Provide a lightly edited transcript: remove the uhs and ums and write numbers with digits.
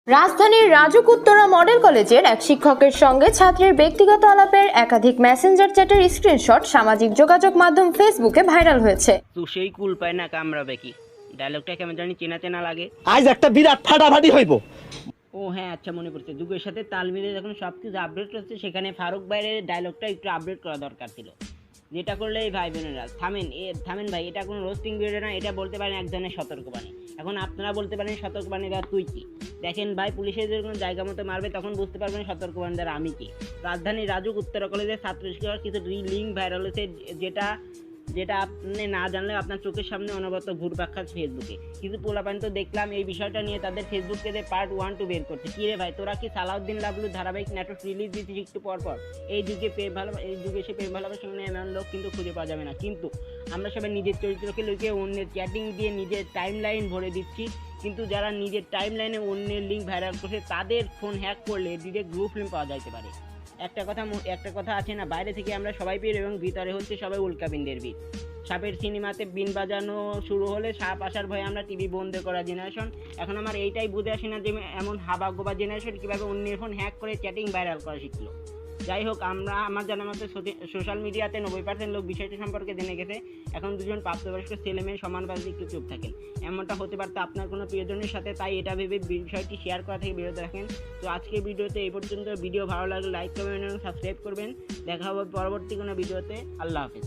রাজধানীর রাজুক উত্তরা মডেল কলেজের এক শিক্ষকের সঙ্গে ছাত্রের ব্যক্তিগত আলাপের একাধিক মেসেঞ্জার চ্যাটের স্ক্রিনশট সামাজিক যোগাযোগ মাধ্যম ফেসবুকে ভাইরাল হয়েছে। তো সেই কুল পায় না কামড়াবে কি, ডায়লগটা কেমন জানি চেনা চেনা লাগে। আজ একটা বিরাট ফাটাফাটি হইব। ও হ্যাঁ, আচ্ছা মনে পড়ছে, যুগের সাথে তাল মিলিয়ে যখন সব কিছু আপডেট হচ্ছে সেখানে ফারুক ভাইয়ের ডায়লগটা একটু আপডেট করা দরকার ছিল, যেটা করলে এই ভাই বোনেরা থামেন ভাই, এটা কোনো রোস্টিং ভিডিও না, এটা বলতে পারেন এক ধরনের সতর্কবাণী। এখন আপনারা বলতে পারেন সতর্কবাণী দ্বারা তুই কি, দেখেন ভাই পুলিশের যখন জায়গা মতো মারবে তখন বুঝতে পারবেন সতর্কবাণী দ্বারা আমি কি। রাজধানীর রাজুক উত্তরা কলেজের ছাত্র শিক্ষকের কিছু লিঙ্ক ভাইরাল হয়েছে, যেটা আপনি না জানলেও আপনার চোখের সামনে অনবরত ঘুরপাক খাচ্ছে ফেসবুকে। কিছু পোলাপান তো দেখলাম এই বিষয়টা নিয়ে তাদের ফেসবুক পেজে পার্ট 1 2 বের করছে। কি রে ভাই, তোরা কি সালাউদ্দিন লাবলু ধারাবাহিক নাটক রিলিজ দিচ্ছিস একটু পর এই যুগে সে প্রেম ভালোবাসার সঙ্গে এমন লোক কিন্তু খুঁজে পাওয়া যাবে না। কিন্তু আমরা সবাই নিজের চরিত্রকে লুকিয়ে অন্যের চ্যাটিং দিয়ে নিজের টাইম লাইন ভরে দিচ্ছি, কিন্তু যারা নিজের টাইম লাইনে অন্যের লিঙ্ক ভাইরাল করছে তাদের ফোন হ্যাক করলে ডিরেক্ট গ্রুপ লিঙ্ক পাওয়া যাইতে পারে। একটা কথা আছে না, বাইরে থেকে আমরা সবাই পীর এবং ভিতরে হচ্ছে সবাই উল্কাপিণ্ডের বীর। সাপের সিনেমাতে বিন বাজানো শুরু হলে সাপ আসার ভয়ে আমরা টিভি বন্ধ করা জেনারেশন। এখন আমার এইটাই বুঝে আসে না যে এমন হাবাগোবা জেনারেশন কীভাবে অন্যের ফোন হ্যাক করে চ্যাটিং ভাইরাল করা শিখলো। যাই হোক, আমার জানা মতে সোশ্যাল মিডিয়াতে 90% লোক বিষয়টি সম্পর্কে জেনে গেছে। এখন দুজন প্রাপ্তবয়স্ক ছেলে মেয়ে সমানভাবে একটু চুপ থাকেন, এমনটা হতে পারতো আপনার কোনো প্রিয়জনের সাথে, তাই এটা ভেবে বিষয়টি শেয়ার করা থেকে বিরত রাখেন। তো আজকের ভিডিওতে এই পর্যন্ত। ভিডিও ভালো লাগলে লাইক করবেন এবং সাবস্ক্রাইব করবেন। দেখা হবে পরবর্তী কোনো ভিডিওতে। আল্লাহ হাফেজ।